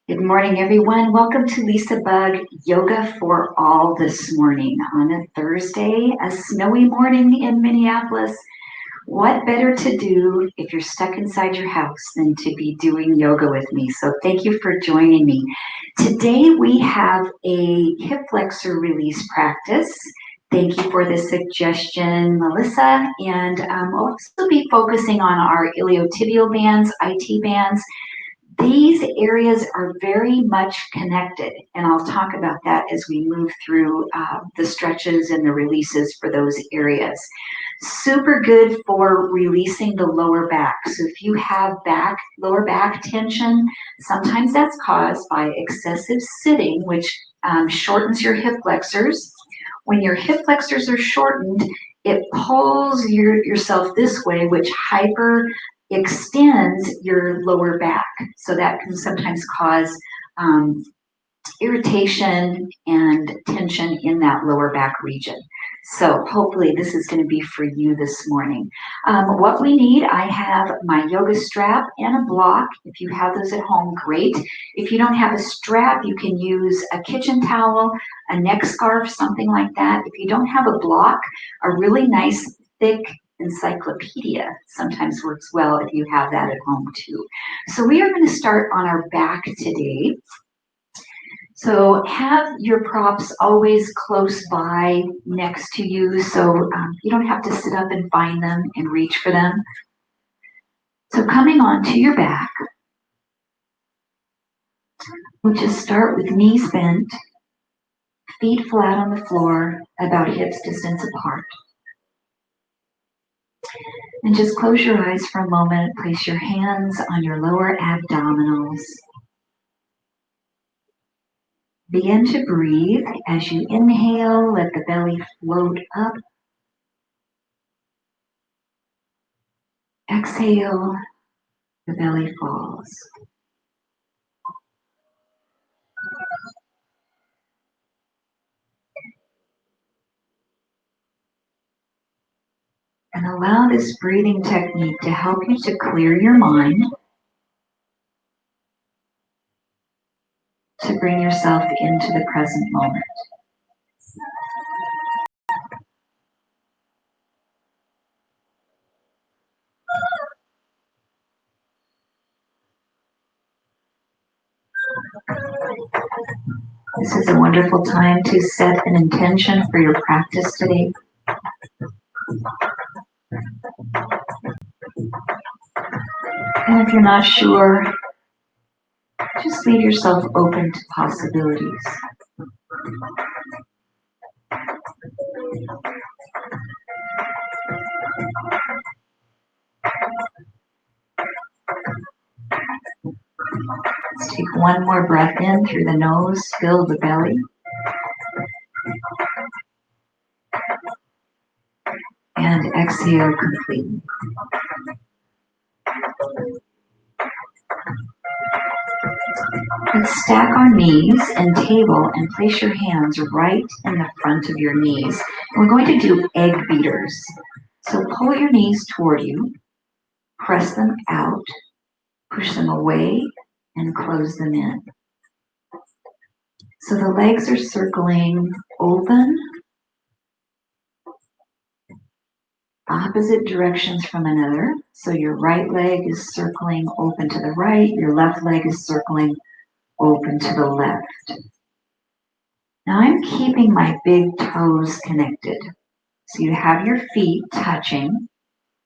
Good morning, everyone. Welcome to LisaBug Yoga for All this morning on a Thursday, a snowy morning in Minneapolis. What better to do if you're stuck inside your house than to be doing yoga with me? So thank you for joining me. Today we have a hip flexor release practice. Thank you for the suggestion, Melissa. And we'll also be focusing on our iliotibial bands, IT bands. These areas are very much connected, and I'll talk about that as we move through the stretches and the releases for those areas. Super good for releasing the lower back. So if you have lower back tension, sometimes that's caused by excessive sitting, which shortens your hip flexors. When your hip flexors are shortened, it pulls yourself this way, which extends your lower back. So that can sometimes cause irritation and tension in that lower back region. So hopefully this is going to be for you this morning. What we need, I have my yoga strap and a block. If you have those at home, great. If you don't have a strap, you can use a kitchen towel, a neck scarf, something like that. If you don't have a block, a really nice thick encyclopedia sometimes works well if you have that at home too. So we are going to start on our back today. So have your props always close by next to you so you don't have to sit up and find them and reach for them. So coming onto your back, we'll just start with knees bent, feet flat on the floor, about hips distance apart. And just close your eyes for a moment, place your hands on your lower abdominals. Begin to breathe. As you inhale, let the belly float up. Exhale, the belly falls. And allow this breathing technique to help you to clear your mind, to bring yourself into the present moment. This is a wonderful time to set an intention for your practice today. And if you're not sure, just leave yourself open to possibilities. Let's take one more breath in through the nose, fill the belly. And exhale completely. Let's stack our knees and table and place your hands right in the front of your knees. And we're going to do egg beaters. So pull your knees toward you, press them out, push them away, and close them in. So the legs are circling open, opposite directions from another. So your right leg is circling open to the right, your left leg is circling open to the left. Now I'm keeping my big toes connected. So you have your feet touching.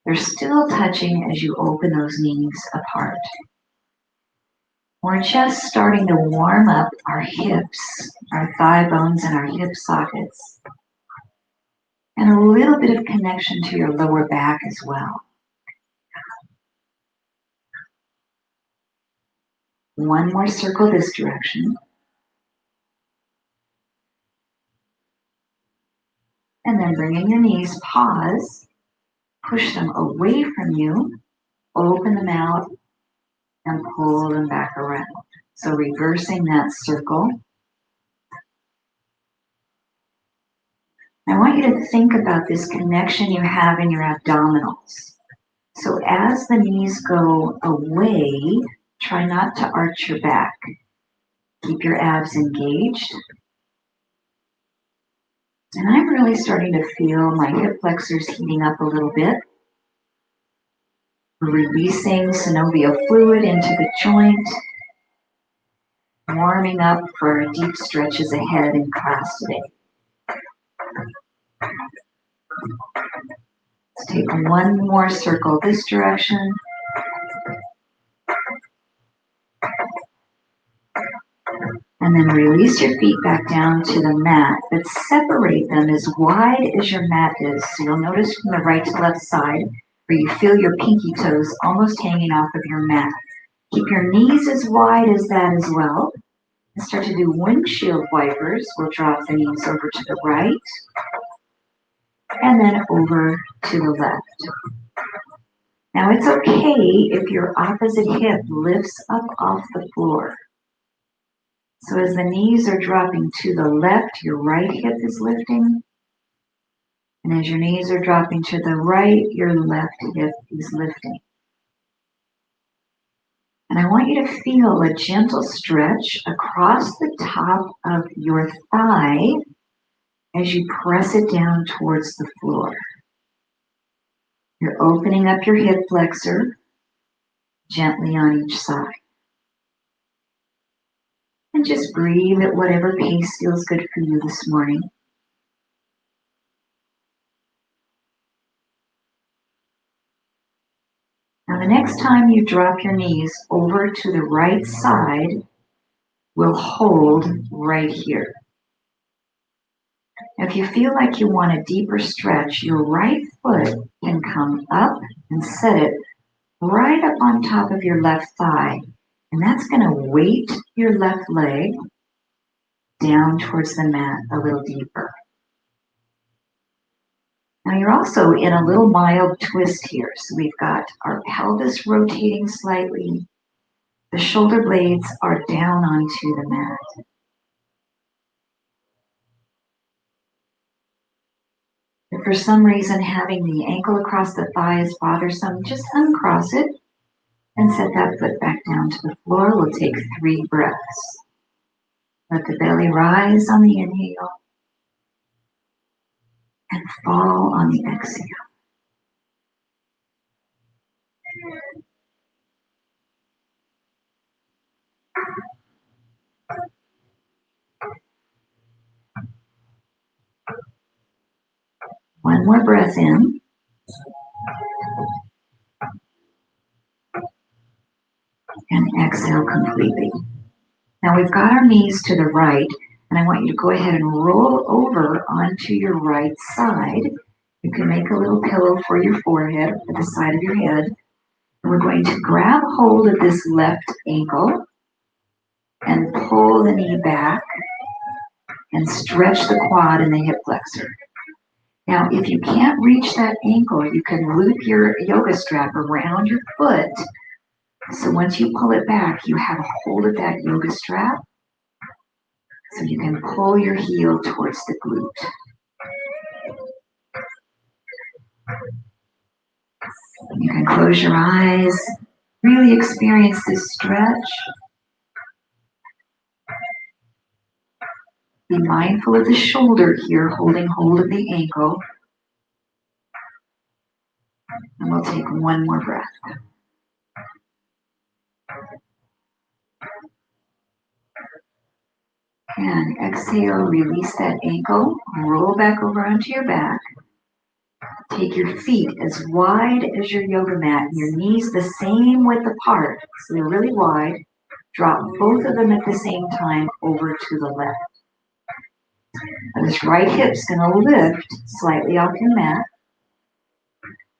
They're still touching as you open those knees apart. We're just starting to warm up our hips, our thigh bones and our hip sockets. And a little bit of connection to your lower back as well. One more circle this direction. And then bring in your knees, pause, push them away from you, open them out, and pull them back around. So reversing that circle. I want you to think about this connection you have in your abdominals. So as the knees go away, try not to arch your back. Keep your abs engaged. And I'm really starting to feel my hip flexors heating up a little bit. Releasing synovial fluid into the joint. Warming up for deep stretches ahead in class today. Let's take one more circle this direction. And then release your feet back down to the mat, but separate them as wide as your mat is. So you'll notice from the right to left side where you feel your pinky toes almost hanging off of your mat. Keep your knees as wide as that as well. And start to do windshield wipers. We'll drop the knees over to the right and then over to the left. Now it's okay if your opposite hip lifts up off the floor. So as the knees are dropping to the left, your right hip is lifting. And as your knees are dropping to the right, your left hip is lifting. And I want you to feel a gentle stretch across the top of your thigh as you press it down towards the floor. You're opening up your hip flexor gently on each side. And just breathe at whatever pace feels good for you this morning. Now the next time you drop your knees over to the right side, we'll hold right here. Now if you feel like you want a deeper stretch, your right foot can come up and set it right up on top of your left thigh. And that's going to weight your left leg down towards the mat a little deeper. Now you're also in a little mild twist here. So we've got our pelvis rotating slightly. The shoulder blades are down onto the mat. If for some reason having the ankle across the thigh is bothersome, just uncross it and set that foot back down to the floor. We'll take 3 breaths. Let the belly rise on the inhale and fall on the exhale. One more breath in. And exhale completely. Now we've got our knees to the right, and I want you to go ahead and roll over onto your right side. You can make a little pillow for your forehead at the side of your head. And we're going to grab hold of this left ankle and pull the knee back and stretch the quad and the hip flexor. Now, if you can't reach that ankle, you can loop your yoga strap around your foot. So once you pull it back, you have a hold of that yoga strap so you can pull your heel towards the glute. You can close your eyes, really experience this stretch. Be mindful of the shoulder here, holding hold of the ankle. And we'll take one more breath. And exhale, release that ankle, roll back over onto your back. Take your feet as wide as your yoga mat, your knees the same width apart, so they're really wide. Drop both of them at the same time over to the left. Now this right hip's going to lift slightly off your mat.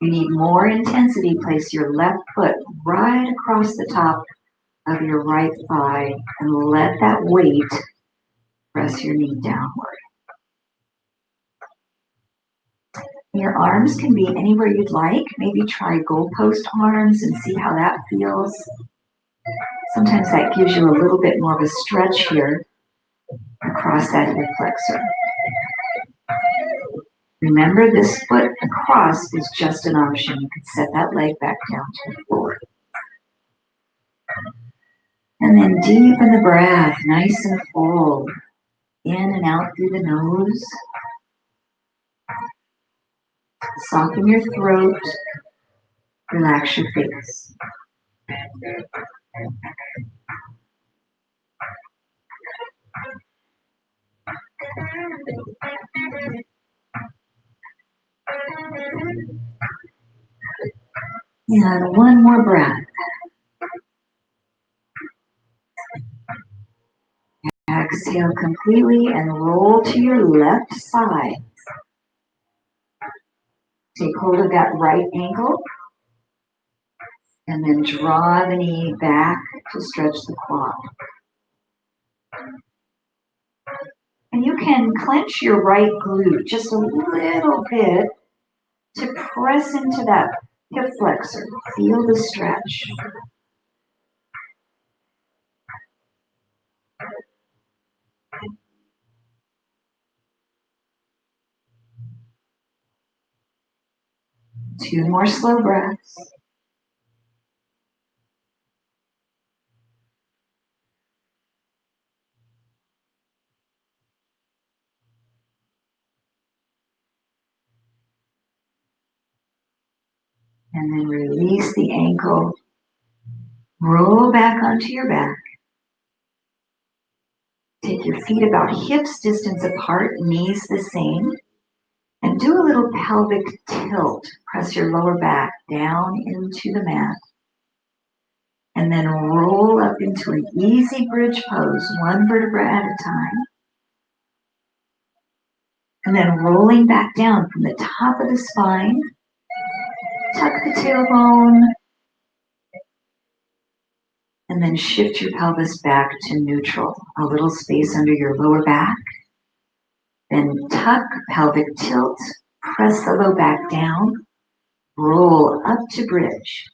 You need more intensity. Place your left foot right across the top of your right thigh and let that weight press your knee downward. Your arms can be anywhere you'd like. Maybe try goalpost arms and see how that feels. Sometimes that gives you a little bit more of a stretch here across that hip flexor. Remember, this foot across is just an option. You can set that leg back down to the floor. And then deepen the breath, nice and full. In and out through the nose. Soften your throat. Relax your face. And one more breath. Exhale completely and roll to your left side. Take hold of that right ankle and then draw the knee back to stretch the quad. And you can clench your right glute just a little bit to press into that hip flexor. Feel the stretch. Two more slow breaths. And then release the ankle. Roll back onto your back. Take your feet about hips distance apart, knees the same. And do a little pelvic tilt. Press your lower back down into the mat. And then roll up into an easy bridge pose, one vertebra at a time. And then rolling back down from the top of the spine. Tuck the tailbone. And then shift your pelvis back to neutral. A little space under your lower back. Then tuck, pelvic tilt. Press the low back down. Roll up to bridge.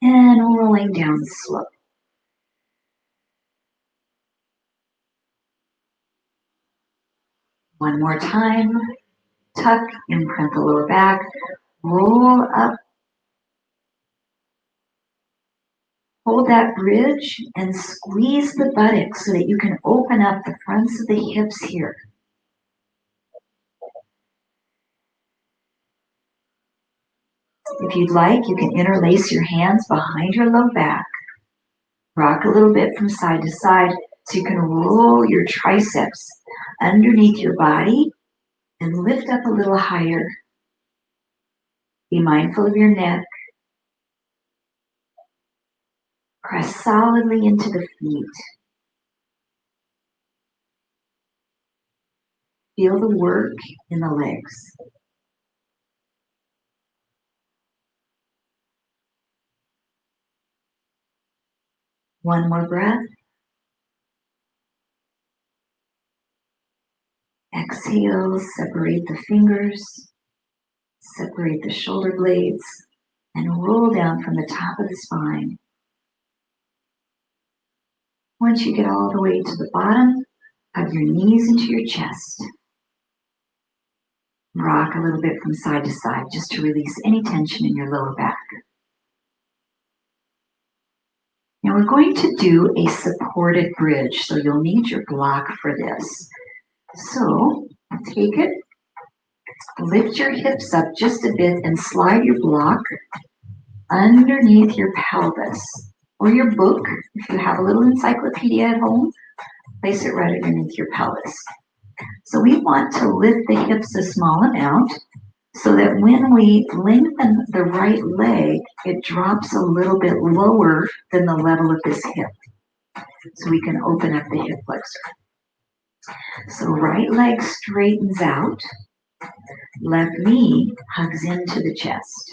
And rolling down slow. One more time. Tuck, imprint the lower back. Roll up. Hold that bridge and squeeze the buttocks so that you can open up the fronts of the hips here. If you'd like, you can interlace your hands behind your low back. Rock a little bit from side to side so you can roll your triceps underneath your body and lift up a little higher. Be mindful of your neck. Press solidly into the feet. Feel the work in the legs. One more breath. Exhale, separate the fingers, separate the shoulder blades, and roll down from the top of the spine. Once you get all the way to the bottom, hug your knees into your chest. Rock a little bit from side to side just to release any tension in your lower back. Now we're going to do a supported bridge, so you'll need your block for this. So take it, lift your hips up just a bit and slide your block underneath your pelvis or your book. If you have a little encyclopedia at home, place it right underneath your pelvis. So we want to lift the hips a small amount so that when we lengthen the right leg, it drops a little bit lower than the level of this hip. So we can open up the hip flexor. So right leg straightens out, left knee hugs into the chest.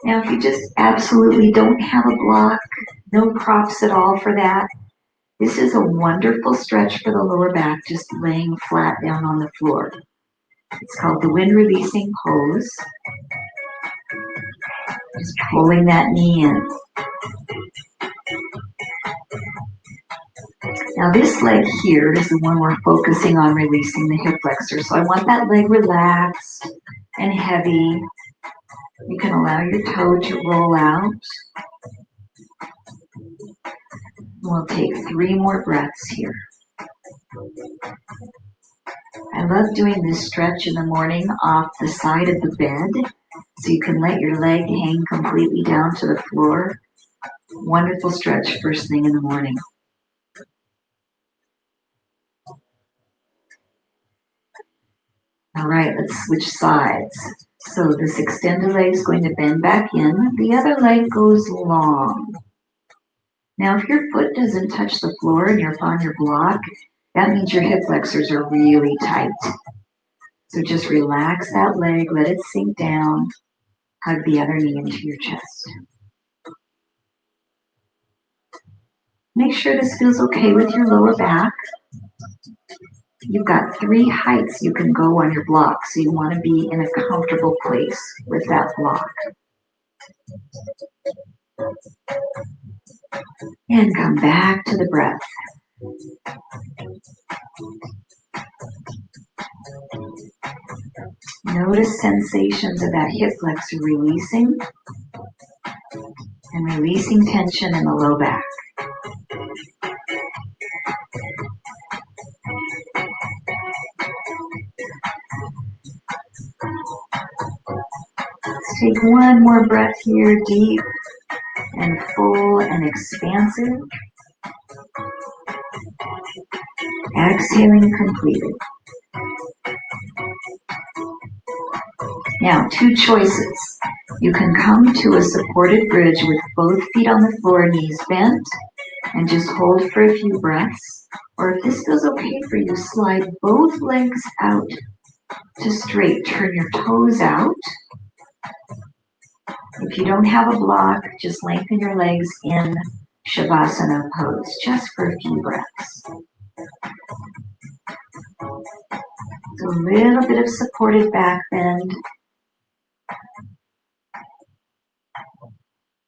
Now if you just absolutely don't have a block, no props at all for that, this is a wonderful stretch for the lower back, just laying flat down on the floor. It's called the wind releasing pose. Just pulling that knee in. Now this leg here is the one we're focusing on releasing the hip flexor. So I want that leg relaxed and heavy. You can allow your toe to roll out. We'll take 3 more breaths here. I love doing this stretch in the morning off the side of the bed, so you can let your leg hang completely down to the floor. Wonderful stretch first thing in the morning. All right, let's switch sides. So this extended leg is going to bend back in. The other leg goes long. Now, if your foot doesn't touch the floor and you're on your block, that means your hip flexors are really tight. So just relax that leg, let it sink down, hug the other knee into your chest. Make sure this feels okay with your lower back. You've got 3 heights you can go on your block, so you want to be in a comfortable place with that block. And come back to the breath. Notice sensations of that hip flexor releasing and releasing tension in the low back. Let's take one more breath here, deep and full and expansive. Exhaling completed. Now, 2 choices. You can come to a supported bridge with both feet on the floor, knees bent, and just hold for a few breaths. Or if this feels okay for you, slide both legs out to straight. Turn your toes out. If you don't have a block, just lengthen your legs in Shavasana pose, just for a few breaths. So a little bit of supported back bend.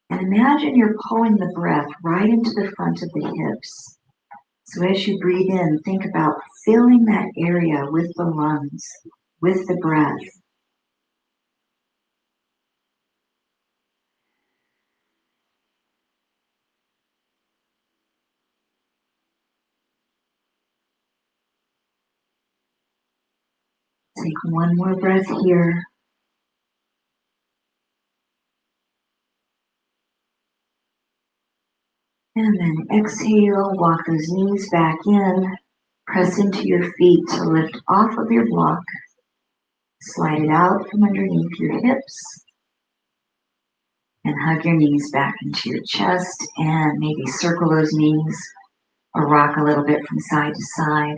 And imagine you're pulling the breath right into the front of the hips. So as you breathe in, think about filling that area with the lungs, with the breath. Take one more breath here. And then exhale, walk those knees back in. Press into your feet to lift off of your block. Slide it out from underneath your hips. And hug your knees back into your chest and maybe circle those knees or rock a little bit from side to side.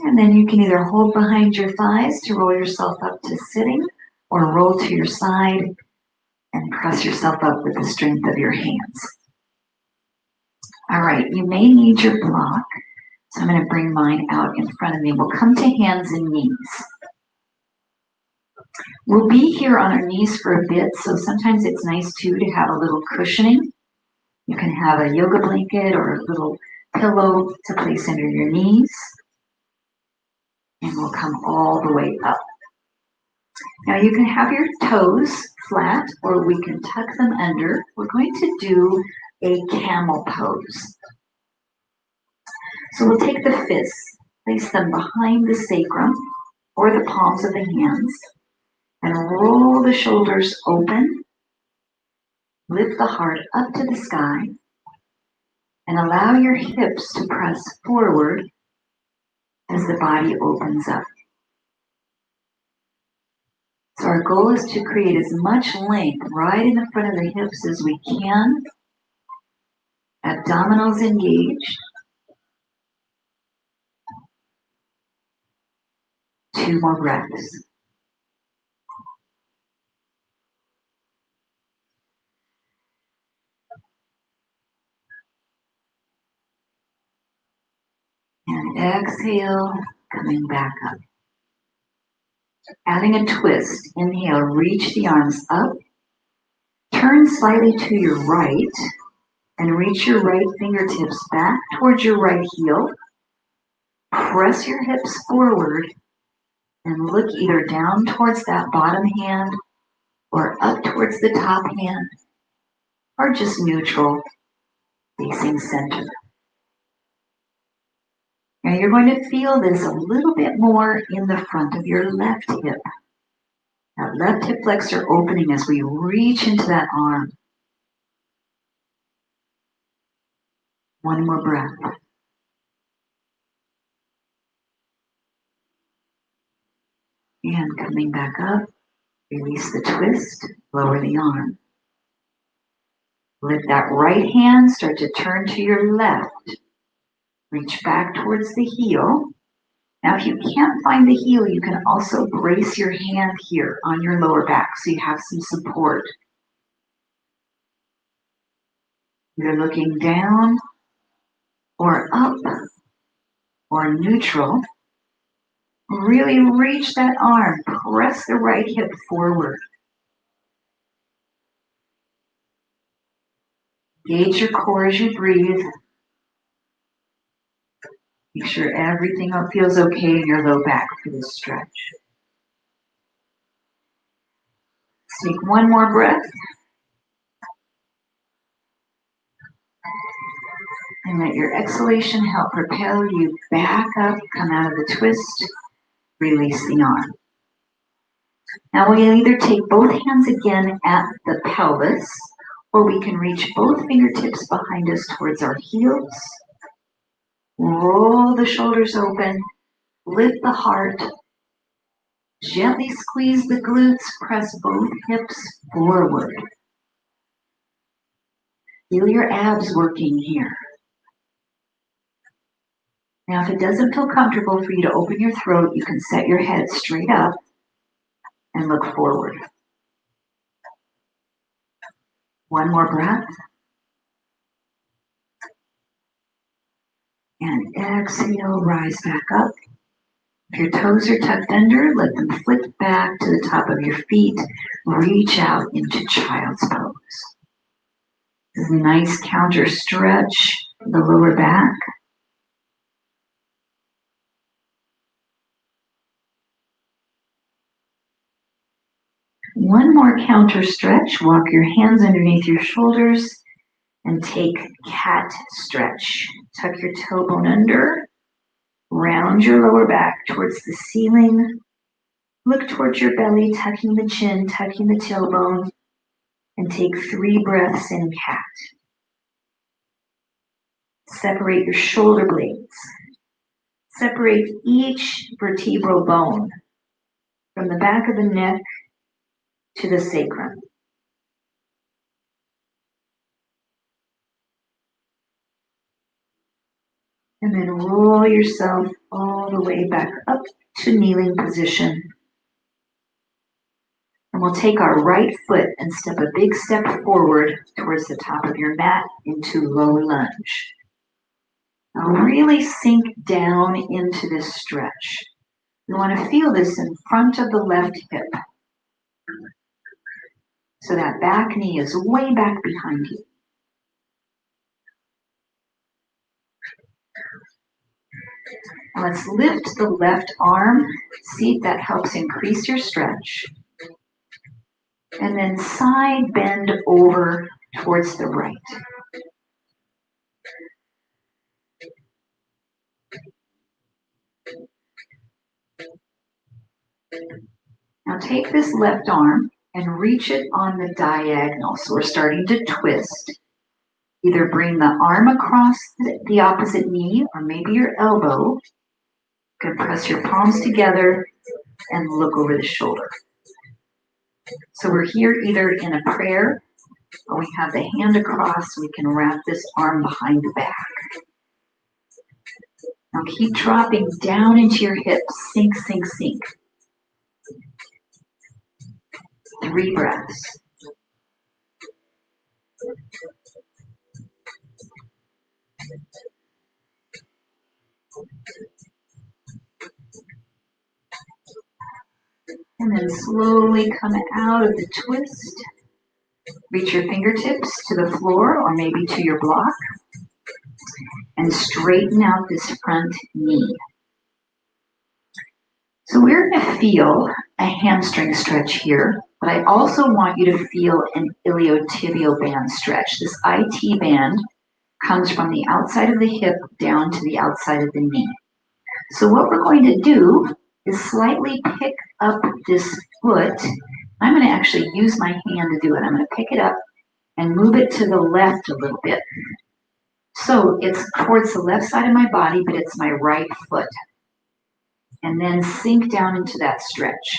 And then you can either hold behind your thighs to roll yourself up to sitting or roll to your side and press yourself up with the strength of your hands. All right, you may need your block. So I'm going to bring mine out in front of me. We'll come to hands and knees. We'll be here on our knees for a bit, so sometimes it's nice too to have a little cushioning. You can have a yoga blanket or a little pillow to place under your knees. And we'll come all the way up. Now you can have your toes flat or we can tuck them under. We're going to do a camel pose. So we'll take the fists, place them behind the sacrum or the palms of the hands, and roll the shoulders open. Lift the heart up to the sky and allow your hips to press forward as the body opens up. So our goal is to create as much length right in the front of the hips as we can. Abdominals engaged. 2 more breaths. And exhale, coming back up. Adding a twist. Inhale, reach the arms up. Turn slightly to your right and reach your right fingertips back towards your right heel. Press your hips forward and look either down towards that bottom hand or up towards the top hand, or just neutral, facing center. Now you're going to feel this a little bit more in the front of your left hip. That left hip flexor opening as we reach into that arm. One more breath. And coming back up, release the twist, lower the arm. Lift that right hand, start to turn to your left. Reach back towards the heel. Now if you can't find the heel, you can also brace your hand here on your lower back so you have some support. You're looking down or up or neutral. Really reach that arm. Press the right hip forward. Gauge your core as you breathe. Make sure everything feels okay in your low back for this stretch. Let's take one more breath. And let your exhalation help propel you back up, come out of the twist, release the arm. Now we'll either take both hands again at the pelvis, or we can reach both fingertips behind us towards our heels. Roll the shoulders open, lift the heart, gently squeeze the glutes, press both hips forward. Feel your abs working here. Now, if it doesn't feel comfortable for you to open your throat, you can set your head straight up and look forward. One more breath. And exhale, rise back up. If your toes are tucked under, let them flip back to the top of your feet. Reach out into child's pose. This is a nice counter stretch for the lower back. One more counter stretch. Walk your hands underneath your shoulders and take cat stretch. Tuck your toe bone under. Round your lower back towards the ceiling. Look towards your belly, tucking the chin, tucking the tailbone, and take 3 breaths in cat. Separate your shoulder blades. Separate each vertebral bone from the back of the neck to the sacrum. And then roll yourself all the way back up to kneeling position. And we'll take our right foot and step a big step forward towards the top of your mat into low lunge. Now really sink down into this stretch. You want to feel this in front of the left hip. So that back knee is way back behind you. Now let's lift the left arm. See if that helps increase your stretch. And then side bend over towards the right. Now take this left arm and reach it on the diagonal. So we're starting to twist. Either bring the arm across the opposite knee or maybe your elbow. You can press your palms together and look over the shoulder. So we're here either in a prayer or we have the hand across. We can wrap this arm behind the back. Now keep dropping down into your hips. Sink, sink, sink. 3 breaths. And then slowly come out of the twist. Reach your fingertips to the floor or maybe to your block. And straighten out this front knee. So we're going to feel a hamstring stretch here, but I also want you to feel an iliotibial band stretch. This IT band comes from the outside of the hip down to the outside of the knee. So what we're going to do is slightly pick up this foot. I'm going to actually use my hand to do it. I'm going to pick it up and move it to the left a little bit. So it's towards the left side of my body, but it's my right foot. And then sink down into that stretch.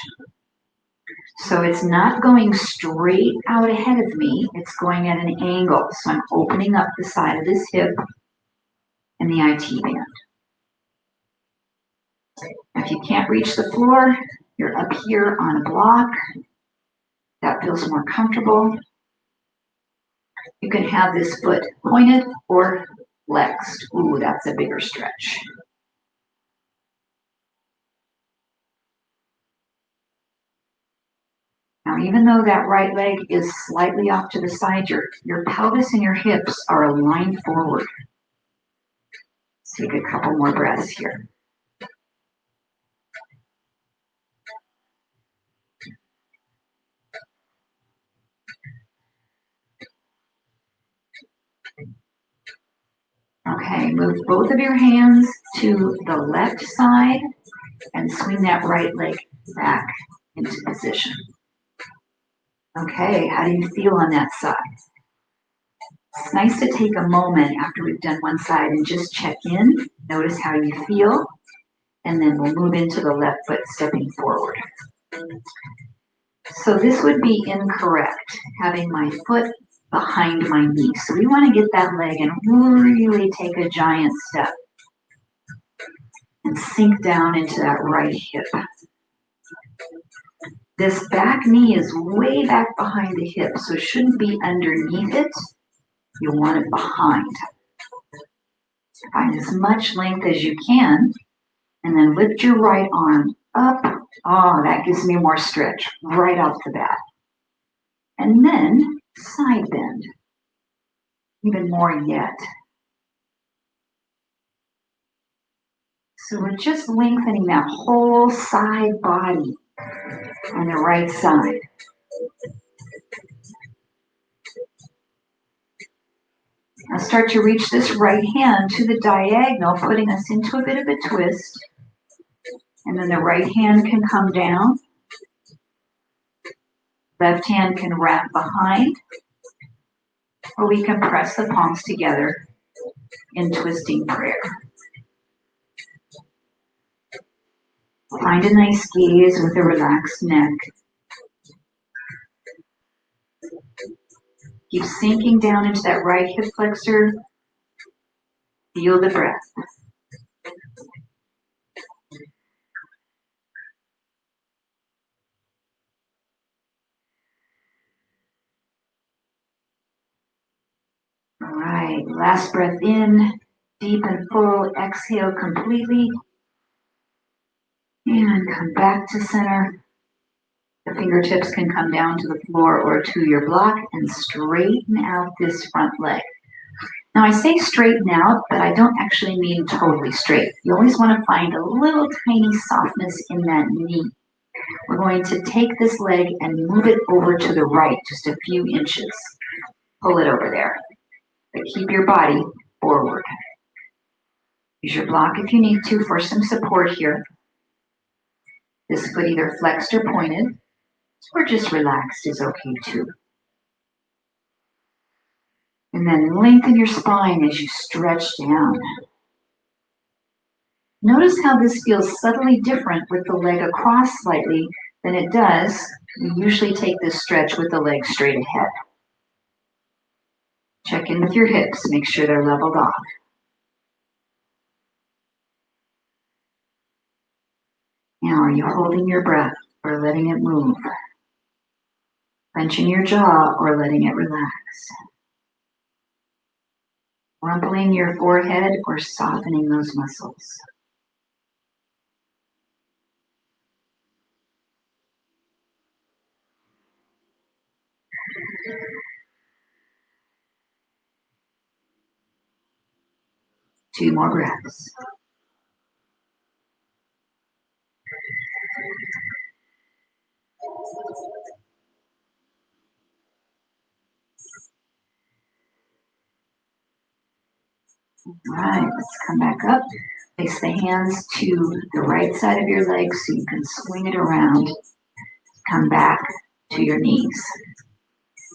So it's not going straight out ahead of me, it's going at an angle. So I'm opening up the side of this hip and the IT band. If you can't reach the floor, you're up here on a block. That feels more comfortable. You can have this foot pointed or flexed. Ooh, that's a bigger stretch. Now, even though that right leg is slightly off to the side, your pelvis and your hips are aligned forward. Let's take a couple more breaths here. Okay, move both of your hands to the left side and swing that right leg back into position. Okay, how do you feel on that side? It's nice to take a moment after we've done one side and just check in, notice how you feel, and then we'll move into the left foot stepping forward. So this would be incorrect, having my foot behind my knee. So we want to get that leg and really take a giant step and sink down into that right hip. This back knee is way back behind the hip, so it shouldn't be underneath it. You want it behind. Find as much length as you can, and then lift your right arm up. Oh, that gives me more stretch right off the bat. And then side bend. Even more yet. So we're just lengthening that whole side body on the right side. Now start to reach this right hand to the diagonal, putting us into a bit of a twist. And then the right hand can come down. Left hand can wrap behind. Or we can press the palms together in twisting prayer. Find a nice gaze with a relaxed neck. Keep sinking down into that right hip flexor. Feel the breath. All right, last breath in, deep and full. Exhale completely. And come back to center. The fingertips can come down to the floor or to your block and straighten out this front leg. Now I say straighten out, but I don't actually mean totally straight. You always want to find a little tiny softness in that knee. We're going to take this leg and move it over to the right, just a few inches. Pull it over there, but keep your body forward. Use your block if you need to for some support here. This foot either flexed or pointed, or just relaxed is okay too. And then lengthen your spine as you stretch down. Notice how this feels subtly different with the leg across slightly than it does. We usually take this stretch with the leg straight ahead. Check in with your hips, make sure they're leveled off. Now, are you holding your breath or letting it move? Clenching your jaw or letting it relax? Rumpling your forehead or softening those muscles? Two more breaths. All right, let's come back up. Place the hands to the right side of your leg so you can swing it around. Come back to your knees.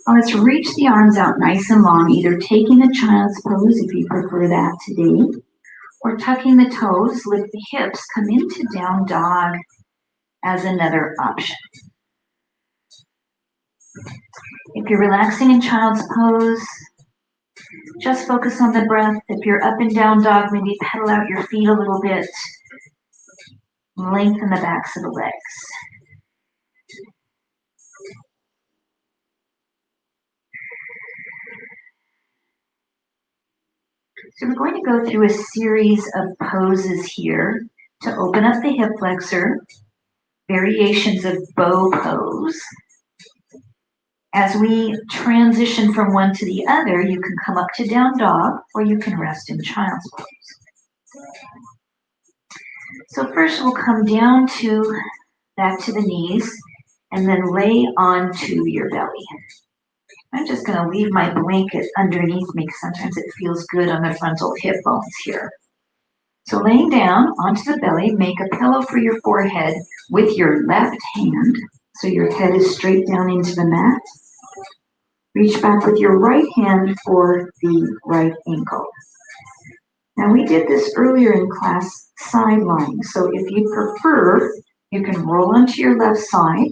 Now let's reach the arms out nice and long, either taking the child's pose if you prefer that today, or tucking the toes, lift the hips, come into down dog as another option. If you're relaxing in child's pose, just focus on the breath. If you're up and down dog, maybe pedal out your feet a little bit. Lengthen the backs of the legs. So we're going to go through a series of poses here to open up the hip flexor, variations of bow pose. As we transition from one to the other, you can come up to down dog or you can rest in child's pose. So first we'll come down to back to the knees and then lay onto your belly. I'm just going to leave my blanket underneath me because sometimes it feels good on the frontal hip bones here. So laying down onto the belly, make a pillow for your forehead with your left hand so your head is straight down into the mat. Reach back with your right hand for the right ankle. Now we did this earlier in class, side lying. So if you prefer, you can roll onto your left side.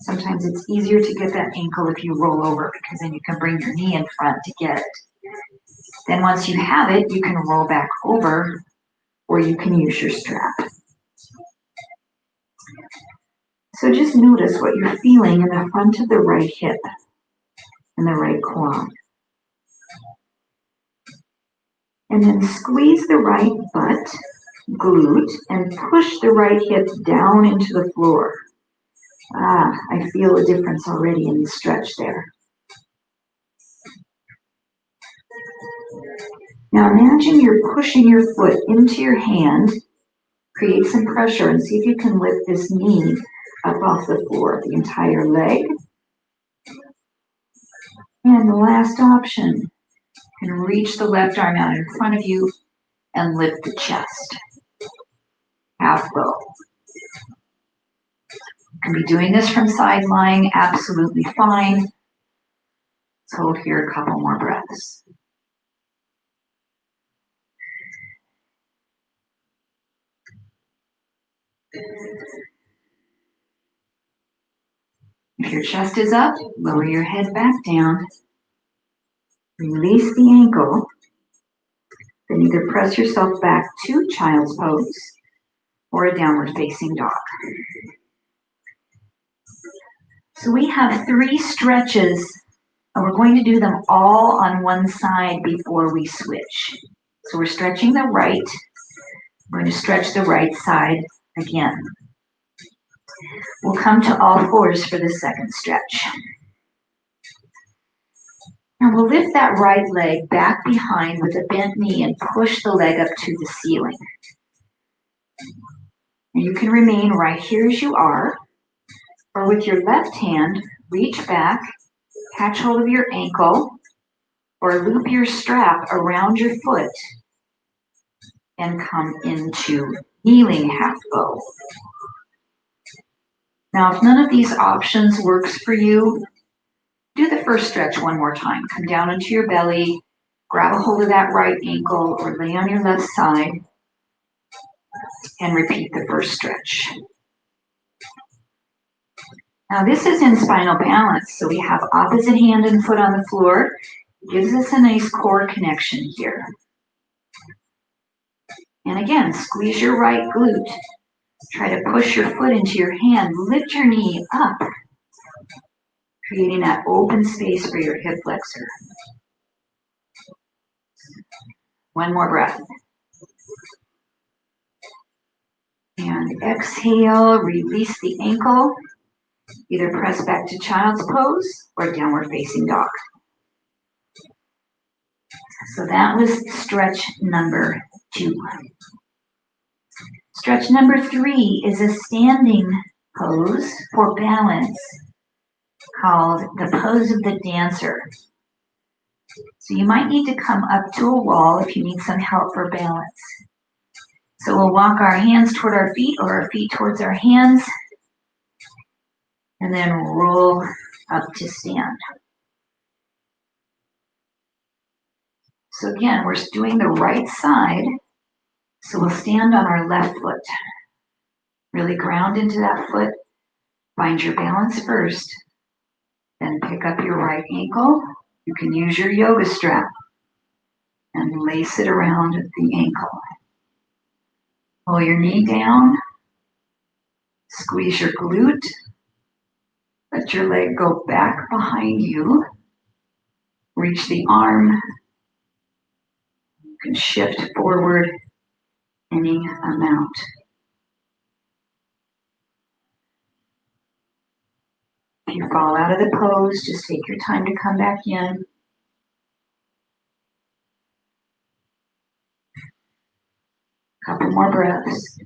Sometimes it's easier to get that ankle if you roll over because then you can bring your knee in front to get it. Then once you have it, you can roll back over or you can use your strap. So just notice what you're feeling in the front of the right hip and the right quad. And then squeeze the right butt, glute, and push the right hip down into the floor. I feel a difference already in the stretch there. Now imagine you're pushing your foot into your hand. Create some pressure and see if you can lift this knee up off the floor, the entire leg. And the last option, you can reach the left arm out in front of you and lift the chest. Half bow. You can be doing this from side lying, absolutely fine. Let's hold here a couple more breaths. If your chest is up, lower your head back down. Release the ankle. Then either press yourself back to child's pose or a downward facing dog. So we have 3 stretches, and we're going to do them all on one side before we switch. So we're stretching the right. We're going to stretch the right side again. We'll come to all fours for the second stretch. Now we'll lift that right leg back behind with a bent knee and push the leg up to the ceiling. And you can remain right here as you are, or with your left hand, reach back, catch hold of your ankle, or loop your strap around your foot and come into kneeling half bow. Now, if none of these options works for you, do the first stretch one more time. Come down onto your belly, grab a hold of that right ankle or lay on your left side and repeat the first stretch. Now this is in spinal balance, so we have opposite hand and foot on the floor. It gives us a nice core connection here. And again, squeeze your right glute. Try to push your foot into your hand. Lift your knee up, creating that open space for your hip flexor. One more breath. And exhale, release the ankle. Either press back to child's pose or downward facing dog. So that was stretch number 2. Stretch number 3 is a standing pose for balance called the pose of the dancer. So you might need to come up to a wall if you need some help for balance. So we'll walk our hands toward our feet or our feet towards our hands and then roll up to stand. So again, we're doing the right side. So we'll stand on our left foot. Really ground into that foot. Find your balance first. Then pick up your right ankle. You can use your yoga strap and lace it around the ankle. Pull your knee down. Squeeze your glute. Let your leg go back behind you. Reach the arm. You can shift forward any amount. If you fall out of the pose, just take your time to come back in. Couple more breaths.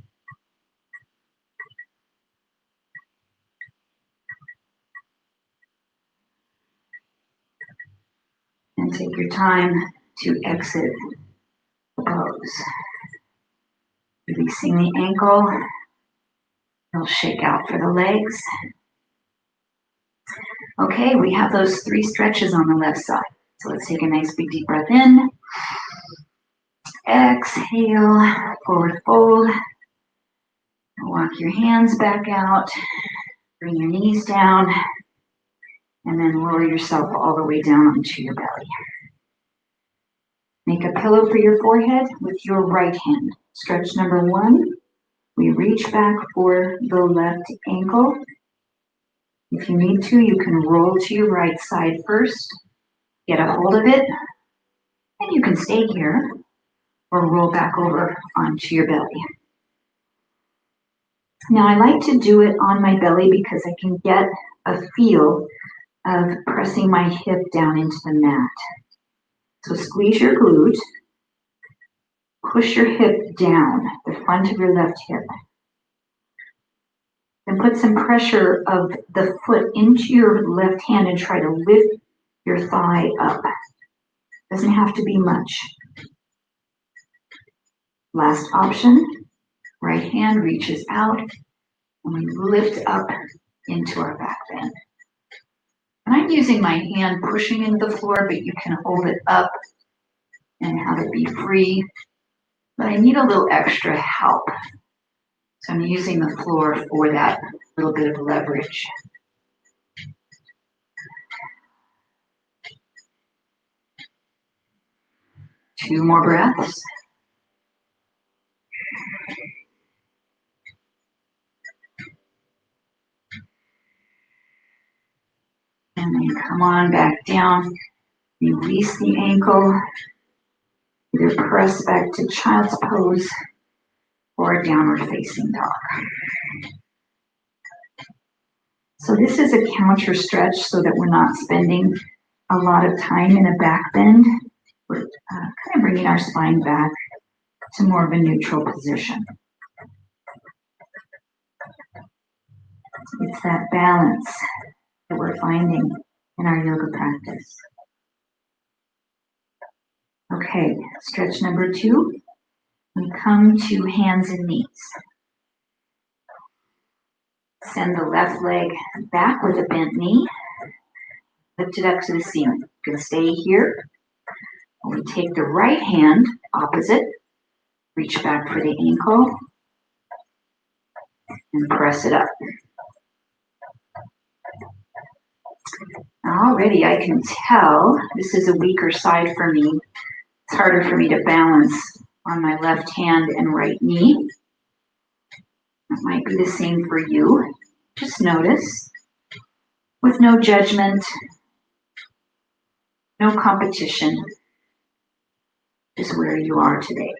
And take your time to exit the pose. Releasing the ankle. You'll shake out for the legs. Okay, we have those 3 stretches on the left side. So let's take a nice big deep breath in. Exhale, forward fold. Walk your hands back out. Bring your knees down. And then lower yourself all the way down onto your belly. Make a pillow for your forehead with your right hand. Stretch number 1. We reach back for the left ankle. If you need to, you can roll to your right side first. Get a hold of it. And you can stay here or roll back over onto your belly. Now I like to do it on my belly because I can get a feel of pressing my hip down into the mat. So squeeze your glute. Push your hip down, the front of your left hip. Then put some pressure of the foot into your left hand and try to lift your thigh up. Doesn't have to be much. Last option, right hand reaches out and we lift up into our back bend. And I'm using my hand pushing into the floor, but you can hold it up and have it be free. But I need a little extra help. So I'm using the floor for that little bit of leverage. Two more breaths. And then come on back down. Release the ankle. Either press back to child's pose or downward facing dog. So this is a counter stretch so that we're not spending a lot of time in a back bend. We're kind of bringing our spine back to more of a neutral position. It's that balance that we're finding in our yoga practice. Okay, stretch number 2. We come to hands and knees. Send the left leg back with a bent knee. Lift it up to the ceiling. You're going to stay here. We take the right hand, opposite. Reach back for the ankle. And press it up. Already I can tell this is a weaker side for me. It's harder for me to balance on my left hand and right knee. That might be the same for you. Just notice, with no judgment, no competition, just where you are today.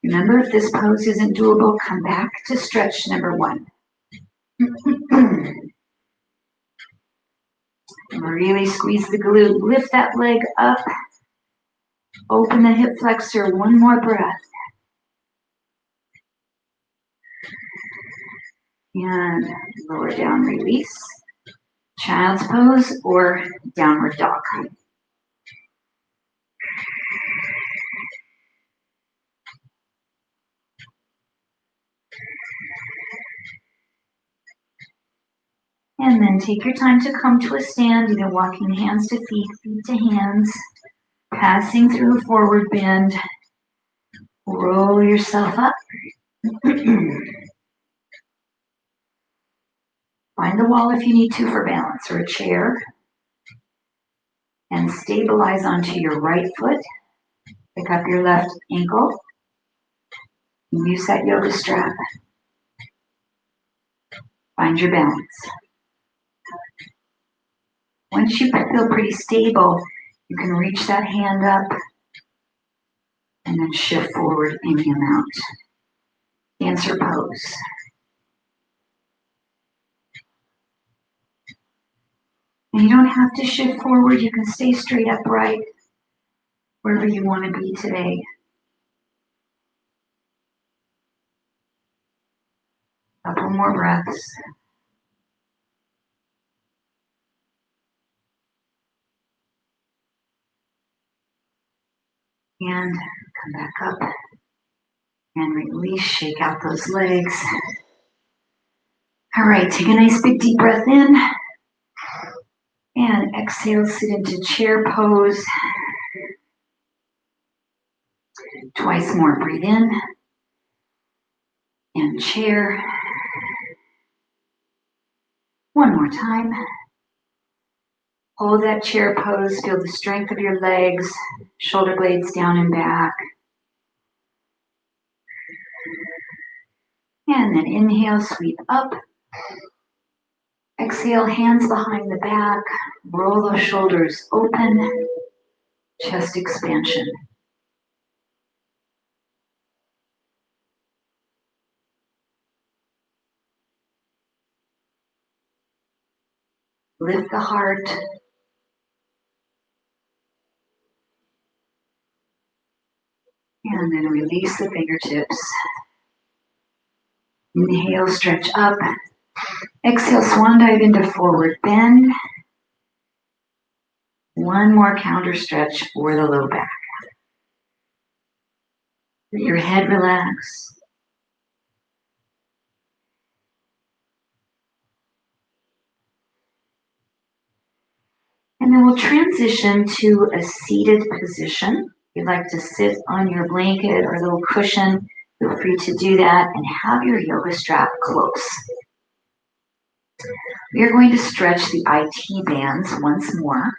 Remember, if this pose isn't doable, come back to stretch number 1. Really squeeze the glute, lift that leg up, open the hip flexor, one more breath. And lower down, release. Child's pose or downward dog. And then take your time to come to a stand, either walking hands to feet, feet to hands, passing through a forward bend. Roll yourself up. Find the wall if you need to for balance, or a chair. And stabilize onto your right foot. Pick up your left ankle. And use that yoga strap. Find your balance. Once you feel pretty stable, you can reach that hand up and then shift forward any amount. Dancer pose. And you don't have to shift forward. You can stay straight upright wherever you want to be today. Couple more breaths. And come back up and release, shake out those legs. All right, take a nice big deep breath in and exhale, sit into chair pose. Twice more, breathe in and chair. One more time. Hold that chair pose, feel the strength of your legs, shoulder blades down and back. And then inhale, sweep up. Exhale, hands behind the back. Roll those shoulders open. Chest expansion. Lift the heart. And then release the fingertips. Inhale, stretch up. Exhale, swan dive into forward bend. One more counter stretch for the low back. Let your head relax. And then we'll transition to a seated position. If you'd like to sit on your blanket or little cushion, feel free to do that and have your yoga strap close. We are going to stretch the IT bands once more.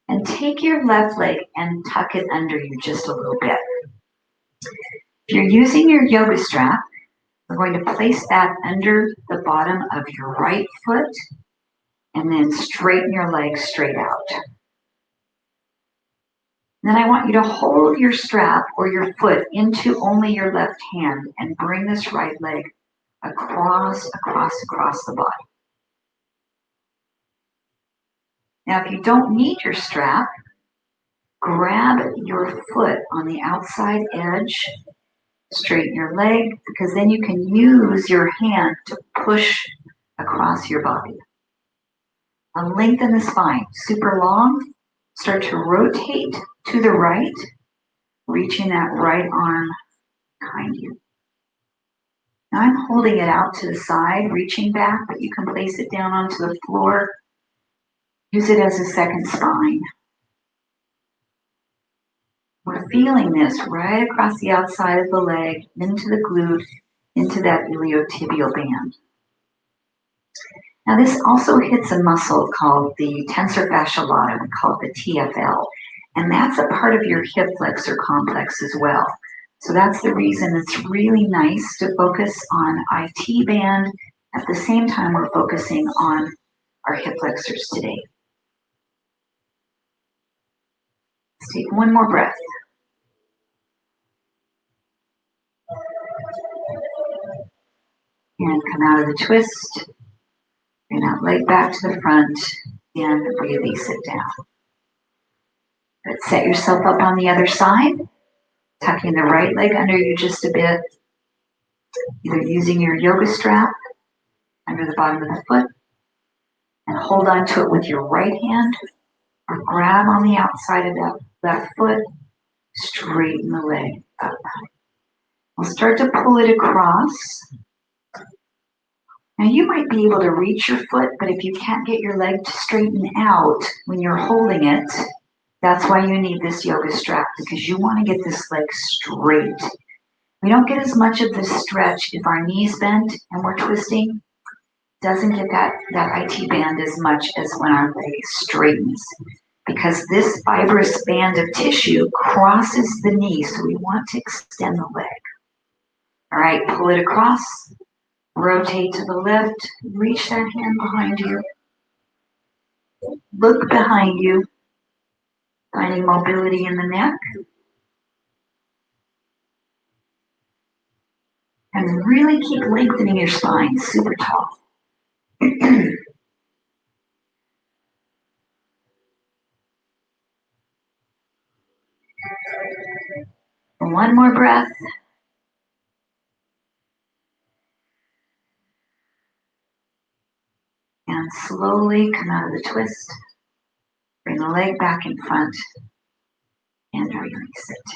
And take your left leg and tuck it under you just a little bit. If you're using your yoga strap, we're going to place that under the bottom of your right foot and then straighten your legs straight out. Then I want you to hold your strap or your foot into only your left hand and bring this right leg across the body. Now, if you don't need your strap, grab your foot on the outside edge, straighten your leg, because then you can use your hand to push across your body. Now lengthen the spine, super long. Start to rotate to the right, reaching that right arm behind you. Now I'm holding it out to the side, reaching back, but you can place it down onto the floor. Use it as a second spine. We're feeling this right across the outside of the leg, into the glute, into that iliotibial band. Now this also hits a muscle called the tensor fasciae lata, we call it the TFL, and that's a part of your hip flexor complex as well. So that's the reason it's really nice to focus on IT band. At the same time, we're focusing on our hip flexors today. Let's take one more breath. And come out of the twist. Bring that leg back to the front and release it down. Good. Set yourself up on the other side, tucking the right leg under you just a bit. either using your yoga strap under the bottom of the foot and hold on to it with your right hand, or grab on the outside of that foot, straighten the leg up. We'll start to pull it across. Now you might be able to reach your foot, but if you can't get your leg to straighten out when you're holding it, that's why you need this yoga strap, because you want to get this leg straight. We don't get as much of the stretch if our knees bend and we're twisting. Doesn't get that IT band as much as when our leg straightens, because this fibrous band of tissue crosses the knee, so we want to extend the leg. All right, pull it across, rotate to the left, reach that hand behind you, look behind you, finding mobility in the neck, and really keep lengthening your spine, super tall. One more breath. And slowly come out of the twist. Bring the leg back in front and release it.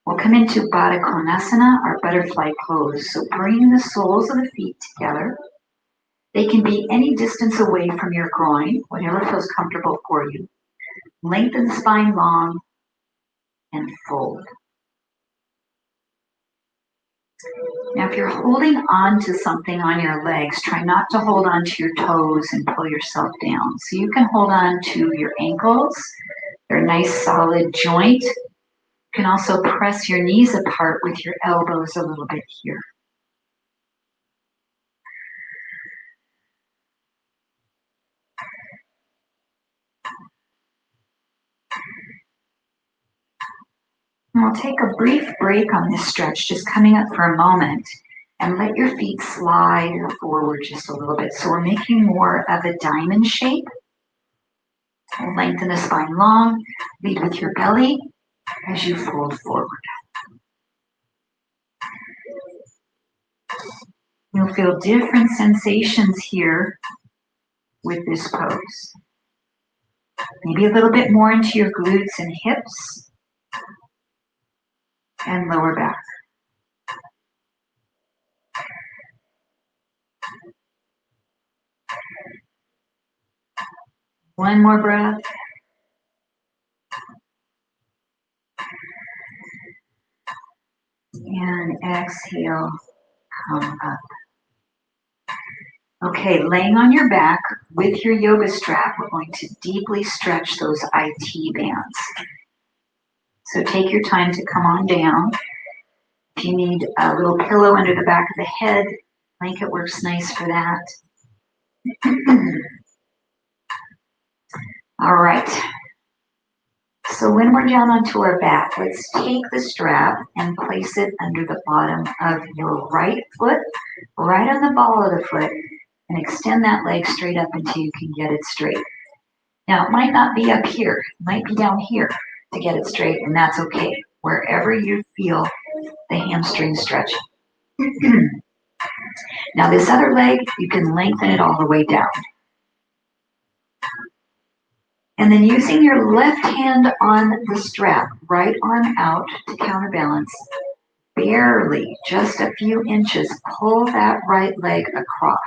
We'll come into Baddha Konasana, our butterfly pose. So bring the soles of the feet together. They can be any distance away from your groin, whatever feels comfortable for you. Lengthen the spine long and fold. Now, if you're holding on to something on your legs, try not to hold on to your toes and pull yourself down. So you can hold on to your ankles. They're a nice solid joint. You can also press your knees apart with your elbows a little bit here. And we'll take a brief break on this stretch, just coming up for a moment, and let your feet slide forward just a little bit. So we're making more of a diamond shape. Lengthen the spine long, lead with your belly as you fold forward. You'll feel different sensations here with this pose. Maybe a little bit more into your glutes and hips and lower back. One more breath. And exhale, come up. Okay, laying on your back with your yoga strap, we're going to deeply stretch those IT bands. So take your time to come on down. If you need a little pillow under the back of the head, blanket works nice for that. All right. So when we're down onto our back, let's take the strap and place it under the bottom of your right foot, right on the ball of the foot, and extend that leg straight up until you can get it straight. Now, it might not be up here, it might be down here to get it straight, and that's okay, wherever you feel the hamstring stretching. Now, this other leg, you can lengthen it all the way down. And then using your left hand on the strap, right arm out to counterbalance, barely, just a few inches, pull that right leg across.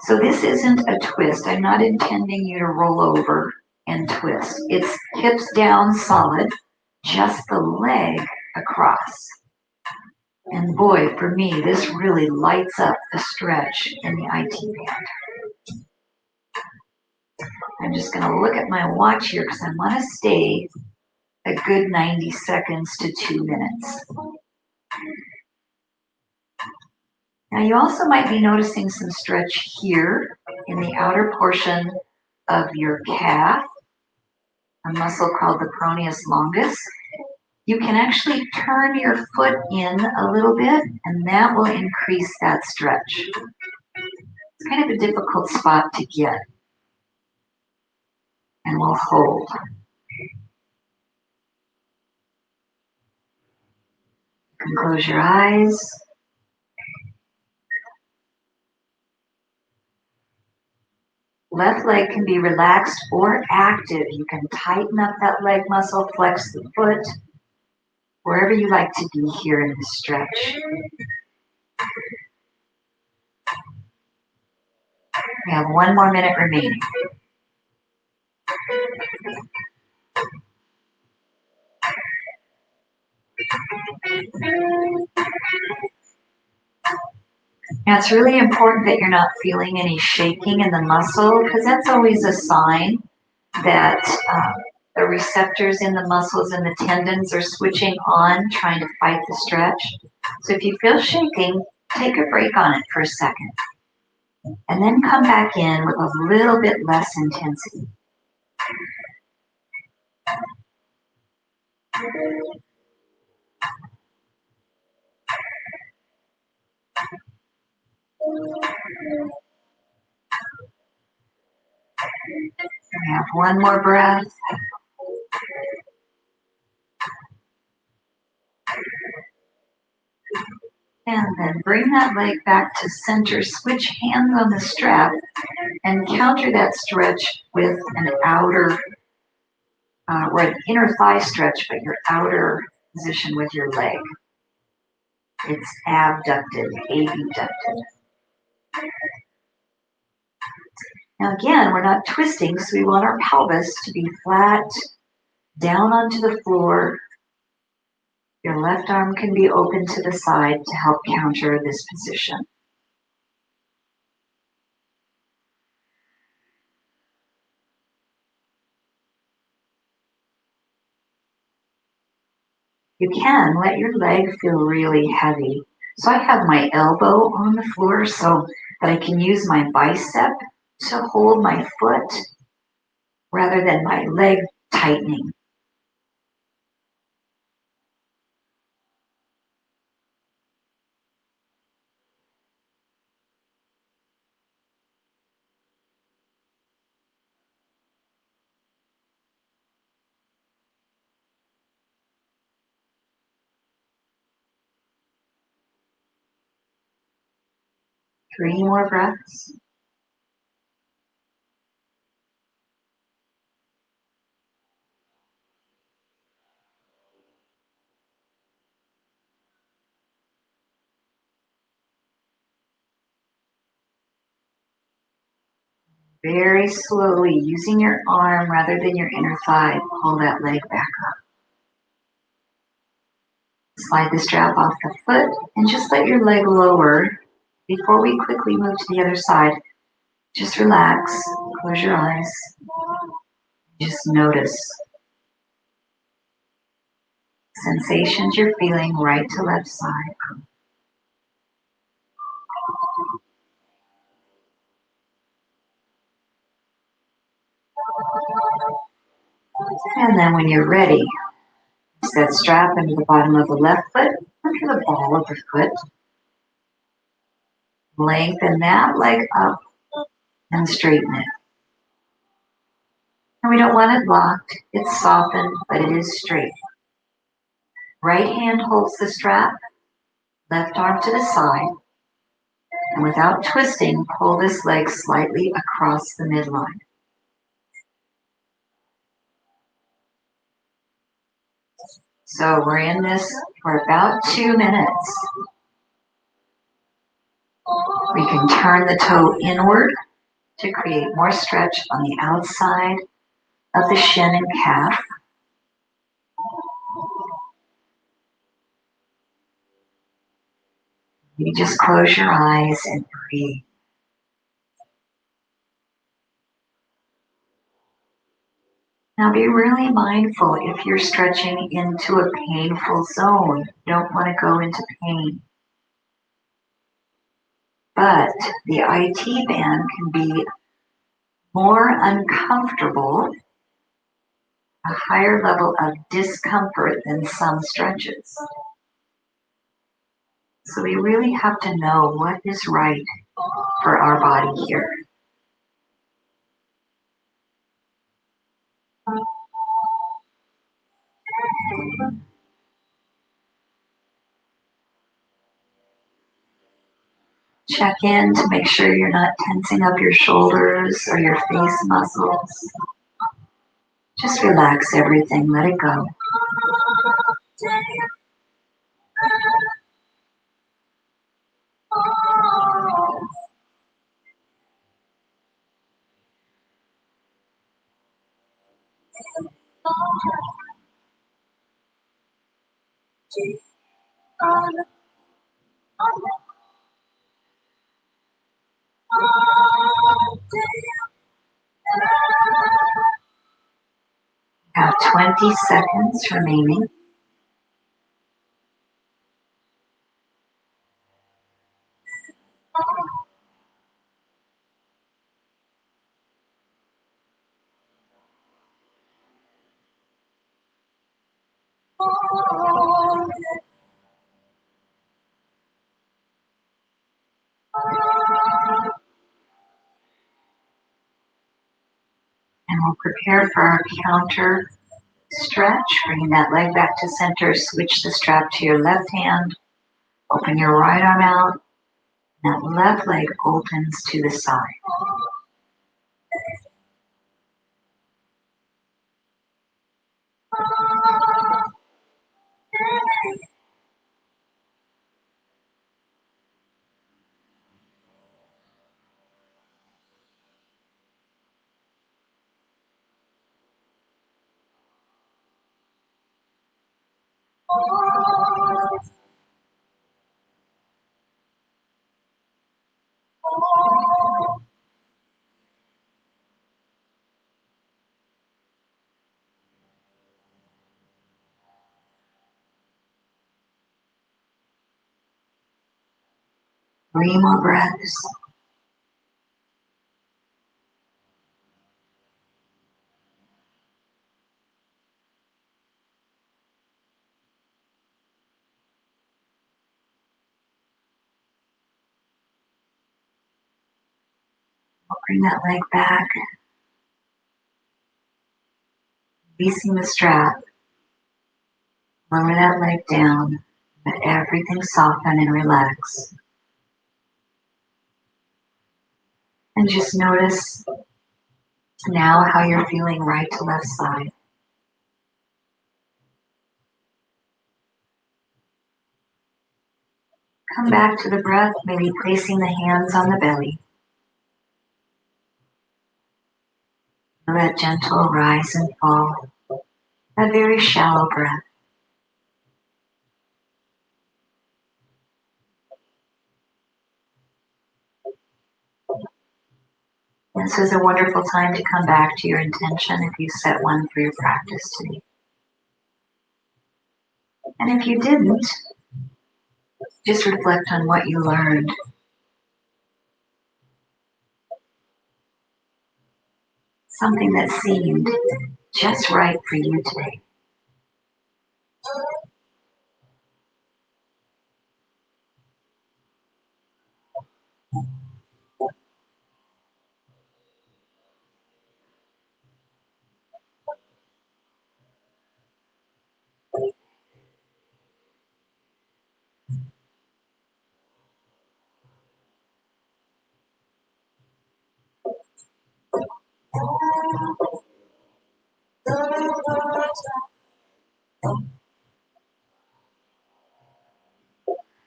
So this isn't a twist. I'm not intending you to roll over and twist. It's hips down solid, just the leg across. And boy, for me, this really lights up the stretch in the IT band. I'm just going to look at my watch here because I want to stay a good 90 seconds to 2 minutes. Now you also might be noticing some stretch here in the outer portion of your calf, a muscle called the peroneus longus. You can actually turn your foot in a little bit and that will increase that stretch. It's kind of a difficult spot to get. And we'll hold. And close your eyes. Left leg can be relaxed or active. You can tighten up that leg muscle, flex the foot, wherever you like to be here in this stretch. We have 1 more minute remaining. Now it's really important that you're not feeling any shaking in the muscle, because that's always a sign that the receptors in the muscles and the tendons are switching on, trying to fight the stretch. So if you feel shaking, take a break on it for a second. And then come back in with a little bit less intensity. We have 1 more breath. And then bring that leg back to center. Switch hands on the strap and counter that stretch with an outer or an inner thigh stretch, but your outer position with your leg. It's abducted, abducted. Now again, we're not twisting, so we want our pelvis to be flat, down onto the floor. Your left arm can be open to the side to help counter this position. You can let your leg feel really heavy. So I have my elbow on the floor so that I can use my bicep to hold my foot rather than my leg tightening. Three more breaths. Very slowly, using your arm rather than your inner thigh, pull that leg back up. Slide the strap off the foot and just let your leg lower before we quickly move to the other side. Just relax, close your eyes, just notice sensations you're feeling right to left side. And then when you're ready, place that strap into the bottom of the left foot, under the ball of the foot. Lengthen that leg up and straighten it. And we don't want it locked, it's softened, but it is straight. Right hand holds the strap, left arm to the side, and without twisting, pull this leg slightly across the midline. So we're in this for about 2 minutes. We can turn the toe inward to create more stretch on the outside of the shin and calf. You just close your eyes and breathe. Now be really mindful if you're stretching into a painful zone. You don't want to go into pain. But the IT band can be more uncomfortable, a higher level of discomfort than some stretches. So we really have to know what is right for our body here. Check in to make sure you're not tensing up your shoulders or your face muscles. Just relax everything, let it go. Have 20 seconds remaining. And we'll prepare for our counter stretch. Bringing that leg back to center. Switch the strap to your left hand. Open your right arm out. That left leg opens to the side. Three more breaths. We'll bring that leg back. Releasing the strap. Lower that leg down. Let everything soften and relax. And just notice now how you're feeling right to left side. Come back to the breath, maybe placing the hands on the belly. Let gentle rise and fall. A very shallow breath. This is a wonderful time to come back to your intention if you set one for your practice today. And if you didn't, just reflect on what you learned. Something that seemed just right for you today.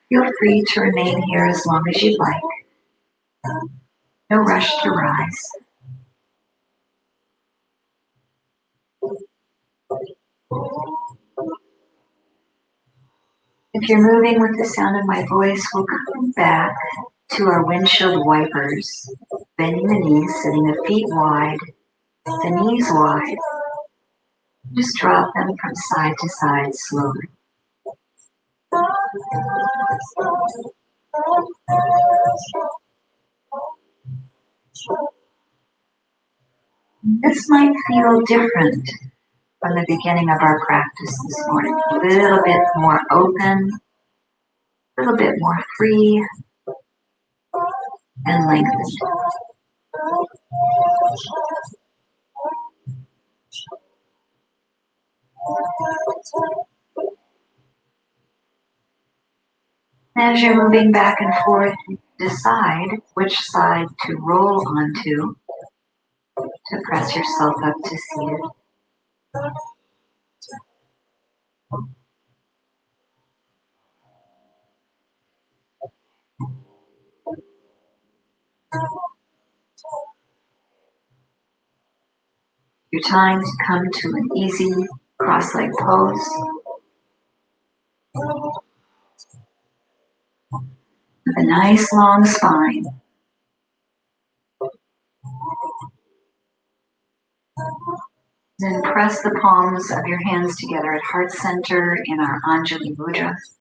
Feel free to remain here as long as you'd like. No rush to rise. If you're moving with the sound of my voice, we'll come back to our windshield wipers. Bending the knees, sitting the feet wide, the knees wide. Just drop them from side to side slowly. This might feel different from the beginning of our practice this morning. A little bit more open, a little bit more free and lengthened. As you're moving back and forth, decide which side to roll onto to press yourself up to seated. Your time to come to an easy cross-leg pose with a nice long spine. Then press the palms of your hands together at heart center in our Anjali Mudra.